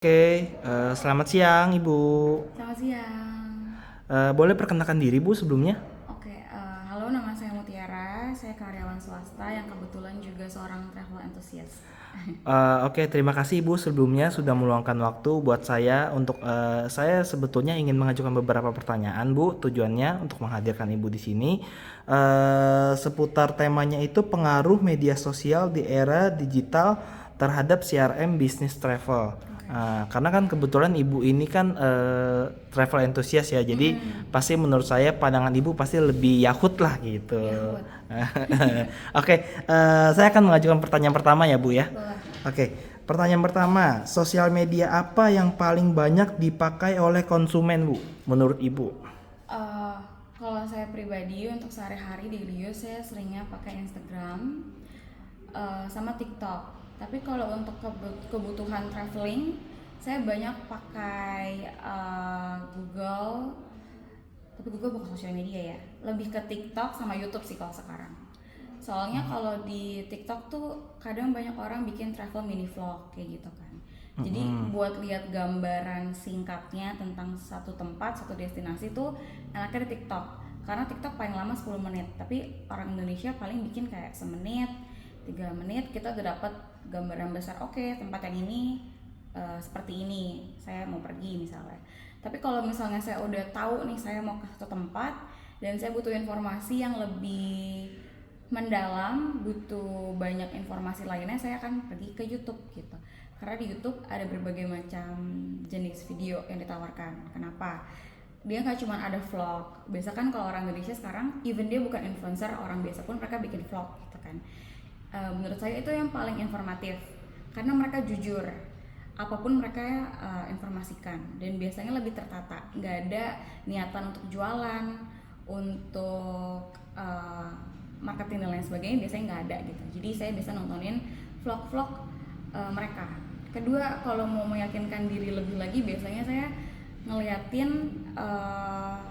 Oke, selamat siang Ibu. Selamat siang. Boleh perkenalkan diri Bu sebelumnya? Oke, halo, nama saya Mutiara. Saya karyawan swasta yang kebetulan juga seorang travel enthusiast. Oke, terima kasih Ibu sebelumnya sudah meluangkan waktu buat saya untuk saya sebetulnya ingin mengajukan beberapa pertanyaan Bu. Tujuannya untuk menghadirkan Ibu di sini seputar temanya itu pengaruh media sosial di era digital terhadap CRM bisnis travel. Oke. Karena kan kebetulan ibu ini kan travel enthusiast ya, jadi Mm-mm. pasti menurut saya pandangan ibu pasti lebih yahut lah gitu. Yahut. Oke, saya akan mengajukan pertanyaan pertama ya Bu ya. Boleh. Oke, pertanyaan pertama, sosial media apa yang paling banyak dipakai oleh konsumen Bu, menurut ibu? Eh, Kalau saya pribadi untuk sehari-hari di use saya seringnya pakai Instagram sama TikTok. Tapi kalau untuk kebutuhan traveling, saya banyak pakai Google. Tapi Google bukan sosial media ya, lebih ke TikTok sama YouTube sih kalau sekarang. Soalnya kalau di TikTok tuh kadang banyak orang bikin travel mini vlog kayak gitu kan. Jadi buat lihat gambaran singkatnya tentang satu tempat, satu destinasi tuh enaknya di TikTok. Karena TikTok paling lama 10 menit, tapi orang Indonesia paling bikin kayak semenit, 3 menit kita udah dapat gambaran besar. Oke, tempat yang ini seperti ini, saya mau pergi misalnya. Tapi kalau misalnya saya udah tahu nih saya mau ke satu tempat dan saya butuh informasi yang lebih mendalam, butuh banyak informasi lainnya, saya akan pergi ke YouTube gitu. Karena di YouTube ada berbagai macam jenis video yang ditawarkan. Kenapa? Dia nggak cuma ada vlog. Biasa kan kalau orang Indonesia sekarang, even dia bukan influencer, orang biasa pun mereka bikin vlog gitu kan. Menurut saya itu yang paling informatif karena mereka jujur apapun mereka informasikan dan biasanya lebih tertata, nggak ada niatan untuk jualan, untuk marketing dan lain sebagainya, biasanya nggak ada gitu. Jadi saya bisa nontonin vlog-vlog mereka. Kedua, kalau mau meyakinkan diri lebih lagi, biasanya saya ngeliatin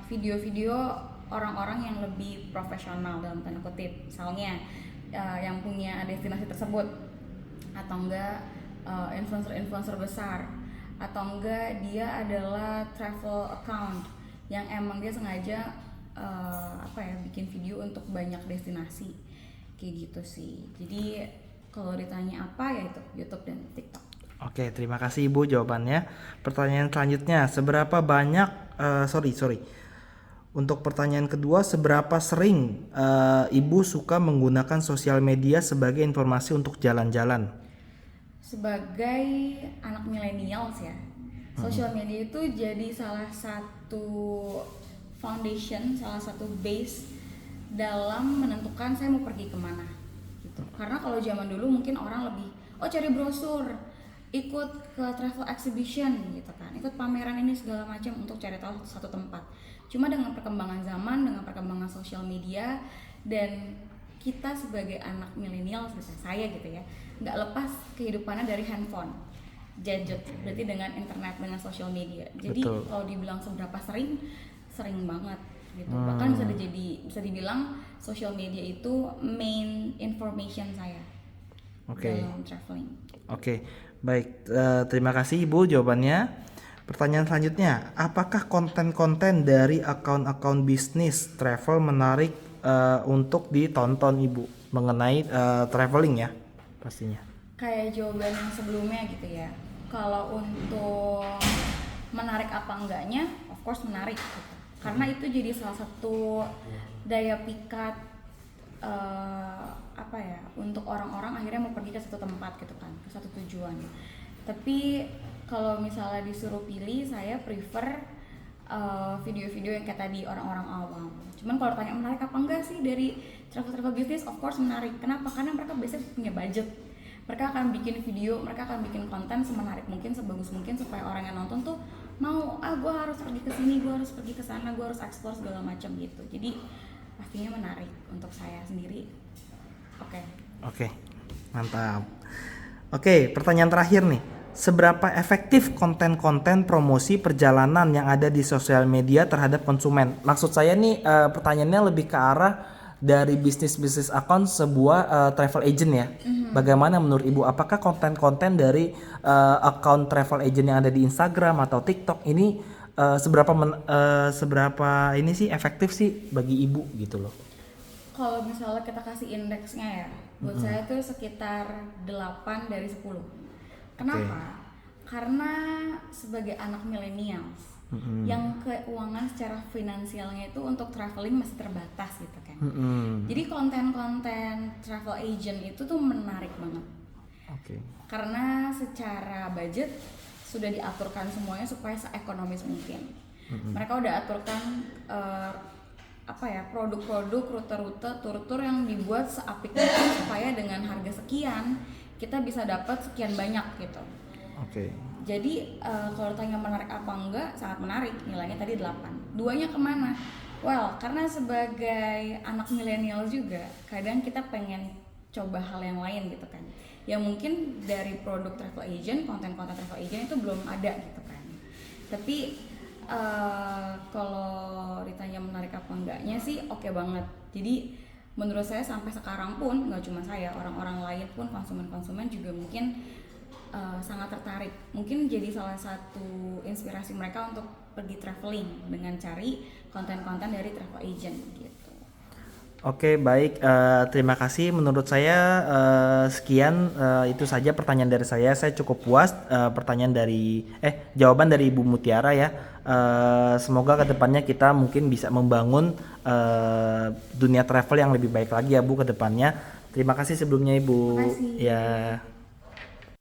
video-video orang-orang yang lebih profesional dalam tanda kutip, misalnya yang punya destinasi tersebut, atau enggak influencer-influencer besar, atau enggak dia adalah travel account yang emang dia sengaja bikin video untuk banyak destinasi kayak gitu sih. Jadi kalau ditanya apa, ya itu YouTube dan TikTok. Oke, terima kasih Ibu jawabannya. Pertanyaan selanjutnya, seberapa banyak sorry. Untuk pertanyaan kedua, seberapa sering Ibu suka menggunakan sosial media sebagai informasi untuk jalan-jalan? Sebagai anak millennials ya, sosial media itu jadi salah satu foundation, salah satu base dalam menentukan saya mau pergi kemana gitu. Karena kalau zaman dulu mungkin orang lebih cari brosur, ikut ke travel exhibition gitu kan, ikut pameran ini segala macam untuk cari tahu satu tempat. Cuma dengan perkembangan zaman, dengan perkembangan sosial media, dan kita sebagai anak milenial, saya gitu ya, nggak lepas kehidupannya dari handphone, gadget, berarti dengan internet, dengan sosial media. Jadi Betul. kalau dibilang seberapa sering, sering banget gitu. Bahkan bisa dibilang sosial media itu main information saya Oke. dalam traveling. Oke, baik. Terima kasih Ibu jawabannya. Pertanyaan selanjutnya, apakah konten-konten dari akun-akun bisnis travel menarik untuk ditonton Ibu mengenai traveling ya, pastinya? Kayak jawaban yang sebelumnya gitu ya. Kalau untuk menarik apa enggaknya, of course menarik gitu. Karena itu jadi salah satu daya pikat untuk orang-orang akhirnya mau pergi ke satu tempat gitu kan, ke satu tujuan. Tapi kalau misalnya disuruh pilih, saya prefer video-video yang kayak tadi, orang-orang awam. Cuman kalau tanya menarik apa enggak sih dari travel business, of course menarik. Kenapa? Karena mereka biasanya punya budget. Mereka akan bikin video, mereka akan bikin konten semenarik mungkin, sebagus mungkin, supaya orang yang nonton tuh mau, gue harus pergi ke sini, gue harus pergi ke sana, gue harus explore segala macam gitu. Jadi pastinya menarik untuk saya sendiri. Oke. Oke, mantap. Oke, pertanyaan terakhir nih. Seberapa efektif konten-konten promosi perjalanan yang ada di sosial media terhadap konsumen? Maksud saya nih pertanyaannya lebih ke arah dari bisnis account sebuah travel agent ya. Bagaimana menurut Ibu? Apakah konten-konten dari account travel agent yang ada di Instagram atau TikTok ini seberapa ini sih efektif sih bagi Ibu gitu loh? Kalau misalnya kita kasih indeksnya ya, buat saya tuh sekitar 8 dari 10. Kenapa? Karena sebagai anak millennials yang keuangan secara finansialnya itu untuk traveling masih terbatas gitu kan. Jadi konten-konten travel agent itu tuh menarik banget. Karena secara budget sudah diaturkan semuanya supaya seekonomis mungkin. Mereka udah aturkan produk-produk, rute-rute, tur-tur yang dibuat seapik mungkin supaya dengan harga sekian kita bisa dapat sekian banyak gitu. Jadi kalau tanya menarik apa enggak, sangat menarik. Nilainya tadi 8. Duanya kemana? Well, karena sebagai anak milenial juga kadang kita pengen coba hal yang lain gitu kan, yang mungkin dari produk travel agent, konten-konten travel agent itu belum ada gitu kan. Tapi kalau ditanya menarik apa enggaknya sih oke banget. Jadi menurut saya sampai sekarang pun nggak cuma saya, orang-orang lain pun, konsumen-konsumen juga mungkin sangat tertarik. Mungkin jadi salah satu inspirasi mereka untuk pergi traveling dengan cari konten-konten dari travel agent gitu. Oke, baik. Terima kasih. Menurut saya sekian, itu saja pertanyaan dari saya. Saya cukup puas jawaban dari Ibu Mutiara ya. Semoga kedepannya kita mungkin bisa membangun dunia travel yang lebih baik lagi ya Bu kedepannya. Terima kasih sebelumnya Ibu. Terima kasih. Ya.